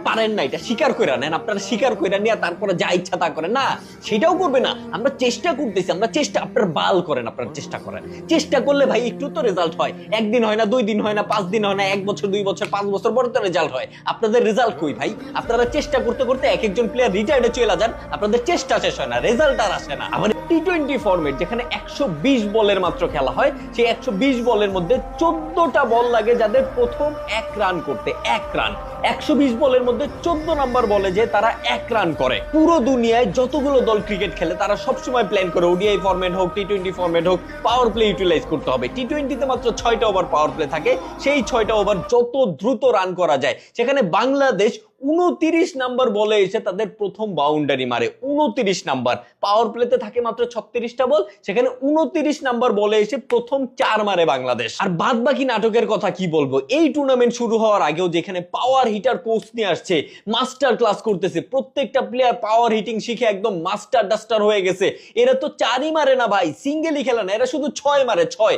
পারেন না, এটা স্বীকার করে নেন, আপনারা স্বীকার করে নিয়ে তারপরে যা ইচ্ছা তা করেন না, সেটাও করবে না। আমরা চেষ্টা করতেছি, আমরা চেষ্টা, আপনার বাল করেন, আপনারা চেষ্টা করেন। চেষ্টা করলে ভাই একটু তো রেজাল্ট হয়, একদিন হয় না, 2 দিন হয় না, 5 দিন হয় না, 1 বছর 2 বছর 5 বছর পরে তো রেজাল্ট হয়। আপনাদের রেজাল্ট কই ভাই? আপনারা চেষ্টা করতে করতে এক একজন প্লেয়ার রিটায়ার্ডে চলে যান, আপনাদের চেষ্টা শেষ হয় না, রেজাল্ট আর আসে না। আবার টি-20 ফরম্যাট যেখানে 120 বলের মাত্র খেলা হয়, সেই 120 বলের মধ্যে 14টা বল লাগে যাদের প্রথম 1 রান করতে, 1 রান। 120 বলের মধ্যে 14 নাম্বার বলে যে তারা 1 রান করে। পুরো দুনিয়ায় যতগুলো দল ক্রিকেট খেলে তারা সবসময় প্ল্যান করে ওডিআই ফরম্যাট হোক, টি-20 ফরম্যাট হোক, পাওয়ার প্লে ইউটিলাইজ করতে হবে। টি-20 তে মাত্র 6টা ওভার পাওয়ার প্লে থাকে, সেই 6টা ওভার যত দ্রুত রান করা যায়। সেখানে বাংলাদেশ 29 নাম্বার বলে এসে তাদের প্রথম বাউন্ডারি মারে। 29 নাম্বার পাওয়ার প্লেতে থাকে মাত্র 36টা বল, সেখানে 29 নাম্বার বলে এসে প্রথম 4 মারে বাংলাদেশ। আর বাদ বাকি নাটকের কথা কি বলবো, এই টুর্নামেন্ট শুরু হওয়ার আগেও যেখানে পাওয়ার হিটার কোচ নিয়ে আসছে, মাস্টার ক্লাস করতেছে, প্রত্যেকটা প্লেয়ার পাওয়ার হিটিং শিখে একদম মাস্টার ডাস্টার হয়ে গেছে। এরা তো 4ই মারে না ভাই, সিঙ্গেলই খেলে না, এরা শুধু 6 মারে, 6।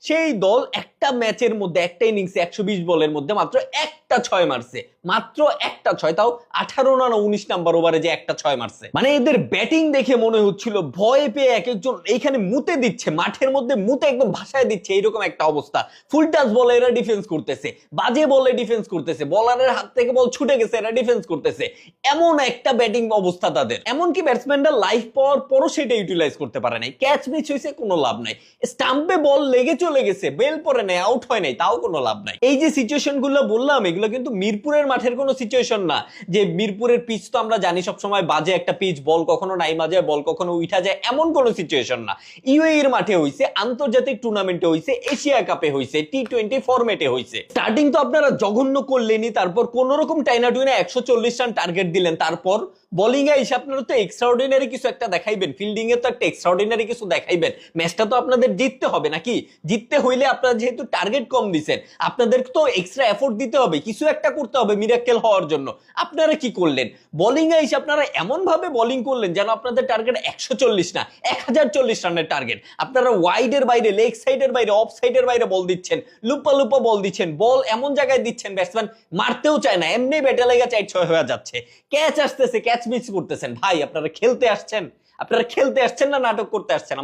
সেই দল একটা ম্যাচের মধ্যে, একটা ইনিংসে 120 বলের মধ্যে মাত্র একটা 6 মারছে, মাত্র একটা 6, তাও 18 না 19 নাম্বার ওভারে যে একটা 6 মারছে। মানে এদের ব্যাটিং দেখে মনে হচ্ছিল ভয় পেয়ে এক একজন এইখানে মুতে দিচ্ছে, মাঠের মধ্যে মুতে একদম ভাসায় দিচ্ছে, এইরকম একটা অবস্থা। ফুল টাচ বলে এরা ডিফেন্স করতেছে, বাজে বলে ডিফেন্স করতেছে, বলারের হাত থেকে বল ছুটে গেছে এরা ডিফেন্স করতেছে, এমন একটা ব্যাটিং অবস্থা তাদের। এমনকি ব্যাটসম্যানরা লাইফ পাওয়ার পরও সেটা ইউটিলাইজ করতে পারে নাই, ক্যাচ মিস হয়েছে কোনো লাভ নাই, স্টাম্পে বল লেগে চলে গেছে, বেল পরে নাই, আউট হয় নাই, তাও কোনো লাভ নাই। এই যে সিচুয়েশন গুলো বললাম, এগুলো কিন্তু মিরপুরের মাঠের কোনো সিচুয়েশন না। যে মিরপুরের পিচ তো আমরা জানি সবসময় বাজে একটা পিচ, বল কখনো নাইমা যায়, বল কখনো উঠা যায়, এমন কোনো সিচুয়েশন না। ইউএই এর মাঠে হইছে, আন্তর্জাতিক টুর্নামেন্টে হইছে, এশিয়া কাপে হইছে, টি-20 ফরম্যাটে হইছে। স্টার্টিং তো আপনারা জঘন্য করলেনই, তারপর কোন রকম টাইনা টুইনা 140 রান টার্গেট দিলেন, তারপর বোলিং এ এসে আপনারা তো এক্সট্রাঅর্ডিনারি কিছু একটা দেখাইবেন, ফিল্ডিং এ তো একটা এক্সট্রাঅর্ডিনারি কিছু দেখাইবেন। ম্যাচটা তো আপনাদের জিততে হবে নাকি? জিততে হইলে আপনারা যেহেতু টার্গেট কম দিবেন, আপনাদের তো এক্সট্রা এফোর্ট দিতে হবে, কিছু একটা করতে হবে মিরাক্কেল হওয়ার জন্য। আপনারা কি করলেন? বোলিং এ এসে আপনারা এমন ভাবে বোলিং করলেন যেন আপনাদের টার্গেট 140 না 1040 রানের টার্গেট। আপনারা ওয়াইডের বাইরে, লেগ সাইডের বাইরে, অফ সাইডের বাইরে বল দিচ্ছেন, লুপা লুপা বল দিচ্ছেন, বল এমন জায়গায় দিচ্ছেন ব্যাটসম্যান মারতেও চায় না, এমনি ব্যাটে লেগে 4-6 হয়ে যাচ্ছে, ক্যাচ আসতেছে, ক্যাচ মিস করতেছেন। ভাই আপনারা খেলতে আসছেন, আপনারা খেলতে আসছেন না নাটক করতে আসছেন?